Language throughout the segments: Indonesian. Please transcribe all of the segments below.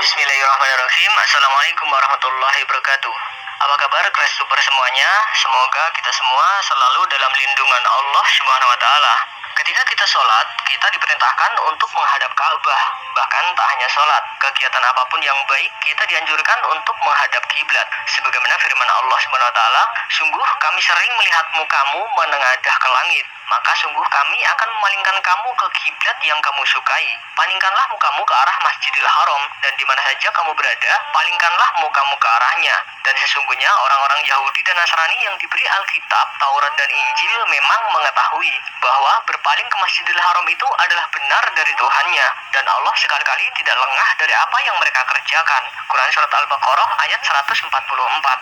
Bismillahirrahmanirrahim. Assalamualaikum warahmatullahi wabarakatuh. Apa kabar kelas super semuanya? Semoga kita semua selalu dalam lindungan Allah Subhanahu wa taala. Ketika kita sholat, kita diperintahkan untuk menghadap Ka'bah. Bahkan tak hanya sholat, kegiatan apapun yang baik kita dianjurkan untuk menghadap kiblat. Sebagaimana firman Allah Subhanahu wa taala, "Sungguh kami sering melihatmu kamu menengadah ke langit, maka sungguh kami akan memalingkan kamu ke kiblat yang kamu sukai. Palingkanlah mukamu ke arah Masjidil Haram, dan di mana saja kamu berada, palingkanlah mukamu ke arahnya. Dan sesungguhnya orang-orang Yahudi dan Nasrani yang diberi Alkitab, Taurat dan Injil memang mengetahui bahwa berpaling ke Masjidil Haram itu adalah benar dari Tuhannya, dan Allah sekali-kali tidak lengah dari apa yang mereka kerjakan." Quran Surat Al-Baqarah ayat 144.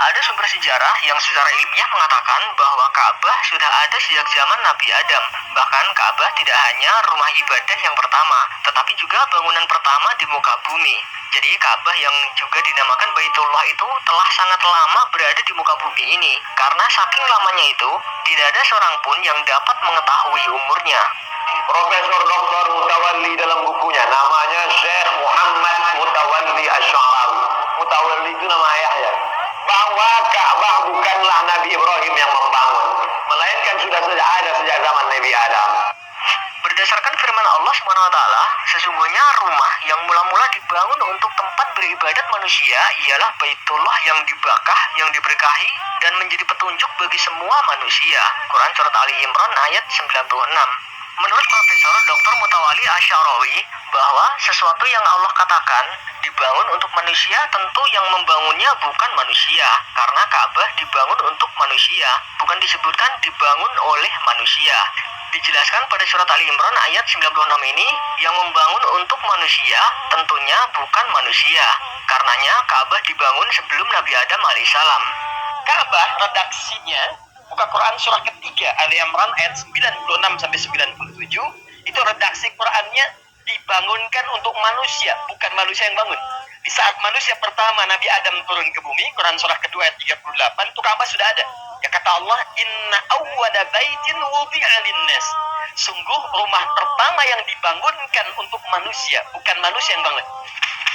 Ada sumber sejarah yang secara ilmiah mengatakan bahwa Ka'bah sudah ada sejak zaman Nabi Adam. Bahkan Ka'bah tidak hanya rumah ibadah yang pertama, tetapi juga bangunan pertama di muka bumi. Jadi Ka'bah yang juga dinamakan Baitullah itu telah sangat lama berada di muka bumi ini. Karena saking lamanya itu, tidak ada seorang pun yang dapat mengetahui umurnya. Profesor Dr. Mutawalli dalam bukunya, namanya Syekh Muhammad Mutawalli Asy'arawi. Mutawalli itu nama ayahnya. Bahwa Ka'bah bukanlah Nabi Ibrahim yang membangun, melainkan sudah ada sejak zaman Nabi Adam. Berdasarkan firman Allah SWT, sesungguhnya rumah yang mula-mula dibangun untuk tempat beribadat manusia ialah Baitullah yang dibakah, yang diberkahi, dan menjadi petunjuk bagi semua manusia. Quran Surat Ali Imran ayat 96. Menurut Profesor Dr. Mutawalli Asy'arawi, bahwa sesuatu yang Allah katakan dibangun untuk manusia, tentu yang membangunnya bukan manusia, karena Ka'bah dibangun untuk manusia, bukan disebutkan dibangun oleh manusia. Dijelaskan pada surat Ali Imran ayat 96 ini, yang membangun untuk manusia tentunya bukan manusia. Karenanya Ka'bah dibangun sebelum Nabi Adam alaihissalam. Ka'bah redaksinya, buka Quran surah ketiga Ali Imran ayat 96-97, itu redaksi Qurannya dibangunkan untuk manusia, bukan manusia yang bangun. Di saat manusia pertama Nabi Adam turun ke bumi, Quran surah kedua ayat 38, itu Ka'bah sudah ada. Ya kata Allah, "Inna awwala baitin wudi'a linnas." Sungguh rumah pertama yang dibangunkan untuk manusia, bukan manusia yang bangun.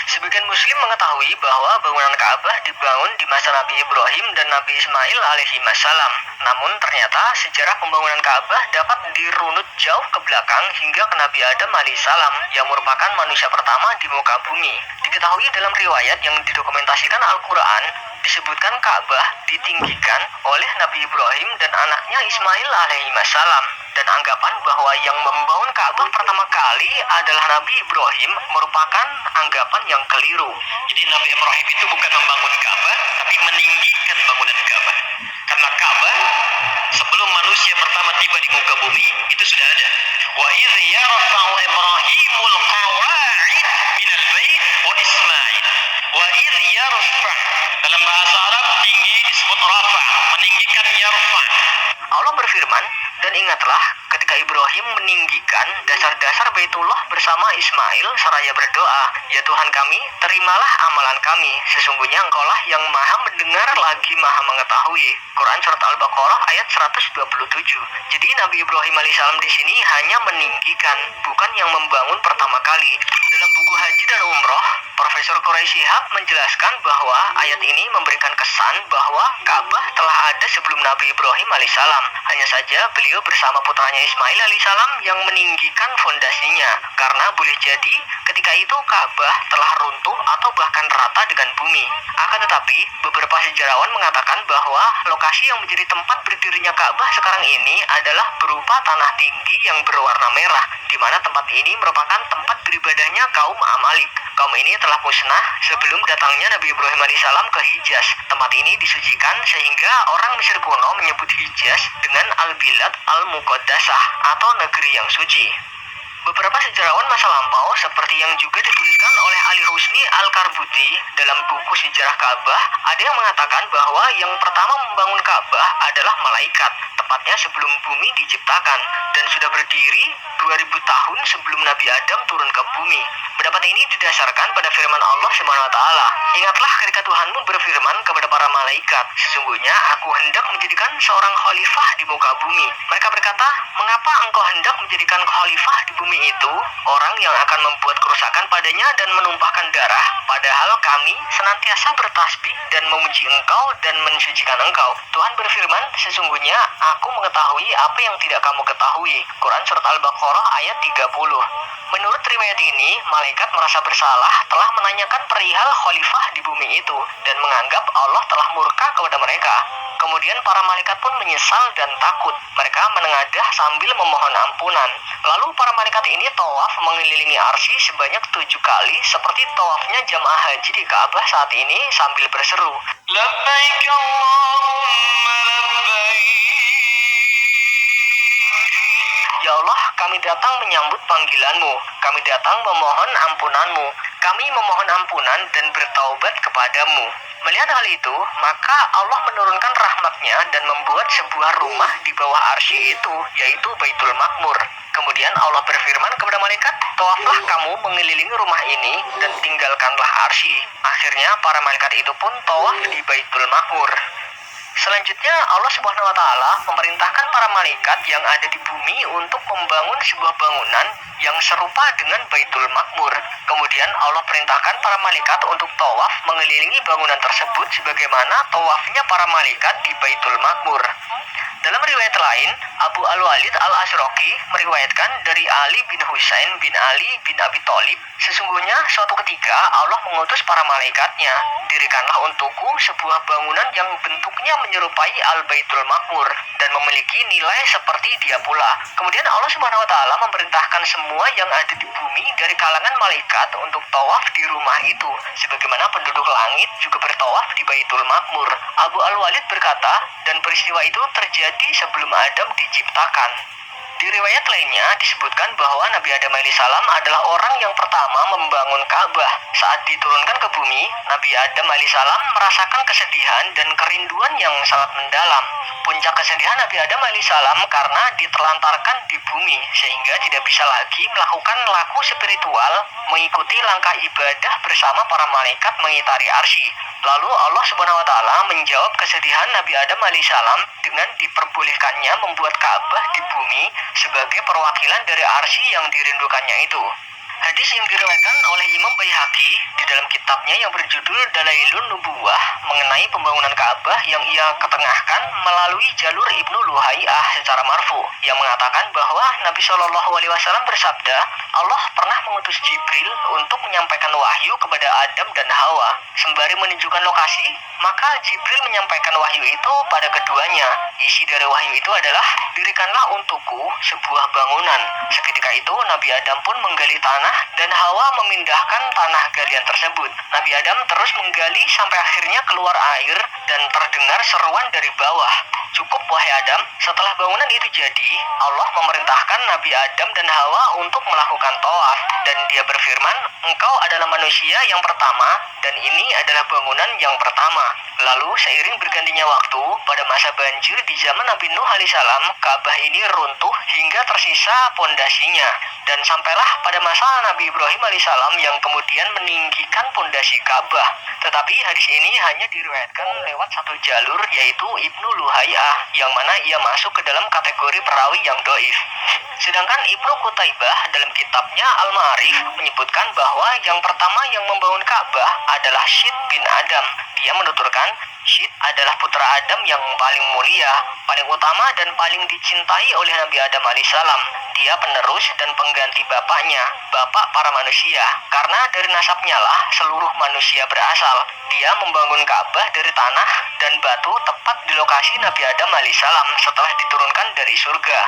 Sebagian muslim mengetahui bahwa bangunan Ka'bah dibangun di masa Nabi Ibrahim dan Nabi Ismail alaihissalam. Namun ternyata sejarah pembangunan Ka'bah dapat dirunut jauh ke belakang hingga ke Nabi Adam alaihissalam, yang merupakan manusia pertama di muka bumi. Diketahui dalam riwayat yang didokumentasikan Al-Quran, disebutkan Ka'bah ditinggikan oleh Nabi Ibrahim dan anaknya Ismail alaihissalam. Dan anggapan bahwa yang membangun Ka'bah pertama kali adalah Nabi Ibrahim merupakan anggapan yang keliru. Jadi Nabi Ibrahim itu bukan membangun Ka'bah, tapi meninggikan bangunan Ka'bah. Karena Ka'bah sebelum manusia pertama tiba di muka bumi itu sudah ada. Wa idh yarfa'u Ibrahimul qawa'id minal bait wa Ismail. Wa idh yarfa', dalam bahasa Arab tinggi disebut rafa', meninggikan yarfa'. Allah berfirman, "Dan ingatlah ketika Ibrahim meninggikan dasar-dasar Baitullah bersama Ismail seraya berdoa, 'Ya Tuhan kami, terimalah amalan kami. Sesungguhnya Engkaulah yang Maha mendengar lagi Maha mengetahui.'" Quran Surat Al-Baqarah ayat 127. Jadi Nabi Ibrahim alaihissalam di sini hanya meninggikan, bukan yang membangun pertama kali. Dalam buku Haji dan Umroh, Profesor Quraisy Shihab menjelaskan bahwa ayat ini memberikan kesan bahwa Ka'bah telah ada sebelum Nabi Ibrahim alaihissalam. Hanya saja beliau bersama putranya Ismail alaihissalam yang meninggikan fondasinya, karena boleh jadi ketika itu Ka'bah telah runtuh atau bahkan rata dengan bumi. Akan tetapi beberapa sejarawan mengatakan bahwa lokasi yang menjadi tempat berdirinya Ka'bah sekarang ini adalah berupa tanah tinggi yang berwarna merah, di mana tempat ini merupakan tempat beribadahnya kaum Amalik. Kaum ini telah musnah sebelum datangnya Nabi Ibrahim alaihissalam ke Hijaz. Tempat ini disucikan sehingga orang Mesir kuno menyebut Hijaz dengan Al-Bilad Al-Muqaddasah atau negeri yang suci. Beberapa sejarawan masa lampau seperti yang juga dituliskan oleh Ali Rusni Al-Karbuti dalam buku Sejarah Ka'bah, ada yang mengatakan bahwa yang pertama membangun Ka'bah adalah malaikat, tepatnya sebelum bumi diciptakan, dan sudah berdiri 2000 tahun sebelum Nabi Adam turun ke bumi. Pendapat ini didasarkan pada firman Allah SWT. "Ingatlah ketika Tuhanmu berfirman kepada para malaikat, 'Sesungguhnya aku hendak menjadikan seorang khalifah di muka bumi.' Mereka berkata, 'Mengapa engkau hendak menjadikan khalifah di bumi bumi itu orang yang akan membuat kerusakan padanya dan menumpahkan darah, padahal kami senantiasa bertasbih dan memuji Engkau dan mensucikan Engkau. Tuhan berfirman, sesungguhnya aku mengetahui apa yang tidak kamu ketahui. Quran Surat Al-Baqarah ayat 30. Menurut riwayat ini, malaikat merasa bersalah telah menanyakan perihal khalifah di bumi itu dan menganggap Allah telah murka kepada mereka. Kemudian para malaikat pun menyesal dan takut. Mereka menengadah sambil memohon ampunan. Lalu para malaikat ini tawaf mengelilingi arsy sebanyak 7 kali seperti tawafnya jamaah haji di Ka'bah saat ini sambil berseru, Labbaik Allahumma labbaik. Ya Allah, kami datang menyambut panggilan-Mu. Kami datang memohon ampunan-Mu. Kami memohon ampunan dan bertaubat kepadamu. Melihat hal itu, maka Allah menurunkan rahmat-Nya dan membuat sebuah rumah di bawah arsy itu, yaitu Baitul Makmur. Kemudian Allah berfirman kepada malaikat, tawaflah kamu mengelilingi rumah ini dan tinggalkanlah arsy. Akhirnya para malaikat itu pun tawaf di Baitul Makmur. Selanjutnya Allah Subhanahu wa taala memerintahkan para malaikat yang ada di bumi untuk membangun sebuah bangunan yang serupa dengan Baitul Makmur. Kemudian Allah perintahkan para malaikat untuk tawaf mengelilingi bangunan tersebut sebagaimana tawafnya para malaikat di Baitul Makmur. Dalam riwayat lain, Abu Al-Walid Al-Asroqi meriwayatkan dari Ali bin Husain bin Ali bin Abi Thalib, sesungguhnya suatu ketika Allah mengutus para malaikatnya, dirikanlah untukku sebuah bangunan yang bentuknya menyerupai Al-Baitul Makmur dan memiliki nilai seperti dia pula. Kemudian Allah Subhanahu wa taala memerintahkan semua yang ada di bumi dari kalangan malaikat untuk tawaf di rumah itu, sebagaimana penduduk langit juga bertawaf di Baitul Makmur. Abu Al-Walid berkata, dan peristiwa itu terjadi sebelum Adam diciptakan. Di riwayat lainnya disebutkan bahwa Nabi Adam alaihissalam adalah orang yang pertama membangun Ka'bah. Saat diturunkan ke bumi, Nabi Adam alaihissalam merasakan kesedihan dan kerinduan yang sangat mendalam. Puncak kesedihan Nabi Adam alaihissalam karena diterlantarkan di bumi sehingga tidak bisa lagi melakukan laku spiritual mengikuti langkah ibadah bersama para malaikat mengitari arsy. Lalu Allah Subhanahu wa taala menjawab kesedihan Nabi Adam alaihissalam dengan diperbolehkannya membuat Ka'bah di bumi sebagai perwakilan dari arsy yang dirindukannya itu. Hadis yang diriwayatkan oleh Imam Baihaqi di dalam kitabnya yang berjudul Dalailun Nubuwah mengenai pembangunan Ka'bah yang ia ketengahkan melalui jalur Ibnu Luhaiyah secara marfu yang mengatakan bahwa Nabi Shallallahu Alaihi Wasallam bersabda, Allah pernah mengutus Jibril untuk menyampaikan wahyu kepada Adam dan Hawa. Sembari menunjukkan lokasi, maka Jibril menyampaikan wahyu itu pada keduanya. Isi dari wahyu itu adalah, dirikanlah untukku sebuah bangunan. Seketika itu Nabi Adam pun menggali tanah dan Hawa memindahkan tanah galian tersebut. Nabi Adam terus menggali sampai akhirnya keluar air dan terdengar seruan dari bawah. Cukup wahai Adam, setelah bangunan itu jadi, Allah memerintahkan Nabi Adam dan Hawa untuk melakukan tawaf dan dia berfirman, engkau adalah manusia yang pertama dan ini adalah bangunan yang pertama. Lalu seiring bergantinya waktu, pada masa banjir di zaman Nabi Nuh alaihissalam, Ka'bah ini runtuh hingga tersisa pondasinya. Dan sampailah pada masa Nabi Ibrahim alaihissalam yang kemudian meninggikan pondasi Ka'bah. Tetapi hadis ini hanya diriwayatkan lewat satu jalur, yaitu Ibnu Luhaiyah, yang mana ia masuk ke dalam kategori perawi yang doif. Sedangkan Ibnu Qutaibah dalam kitabnya Al-Ma'arif menyebutkan bahwa yang pertama yang membangun Ka'bah adalah Syed bin Adam. Dia menuturkan, Syed adalah putra Adam yang paling mulia, paling utama dan paling dicintai oleh Nabi Adam alaihissalam. Dia penerus dan pengganti bapaknya, bapak para manusia. Karena dari nasabnya lah seluruh manusia berasal. Dia membangun Ka'bah dari tanah dan batu tepat di lokasi Nabi Adam alaihissalam setelah diturunkan dari surga.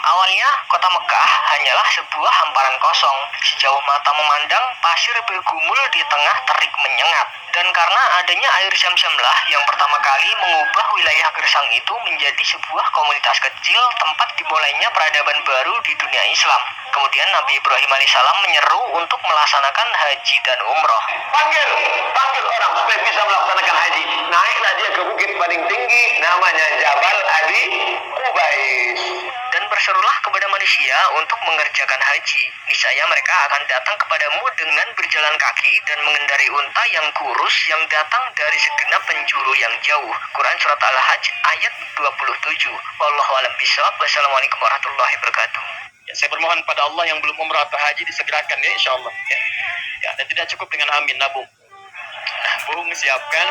Awalnya kota Mekah hanyalah sebuah hamparan kosong. Sejauh mata memandang, pasir bergumul di tengah terik menyengat. Dan karena adanya air Zam-Zam lah yang pertama kali mengubah wilayah Gersang itu menjadi sebuah komunitas kecil tempat dimulainya peradaban baru di dunia Islam. Kemudian Nabi Ibrahim alaihissalam menyeru untuk melaksanakan haji dan umroh. Panggil orang supaya bisa melaksanakan haji. Naiklah dia ke bukit paling tinggi, namanya Jabal Abi Qubais. Dan berserulah kepada manusia untuk mengerjakan haji. Niscaya mereka akan datang kepadamu dengan berjalan kaki dan mengendarai unta yang kurus yang datang dari segenap penjuru yang jauh. Quran Surat Al-Hajj ayat 27. Wallahu a'lam bishawab. Wassalamualaikum warahmatullahi wabarakatuh. Ya, saya bermohon pada Allah yang belum umrah atau haji disegerakan ya, insya Allah. Ya. Ya, dan tidak cukup dengan amin, nabung. Bung siapkan.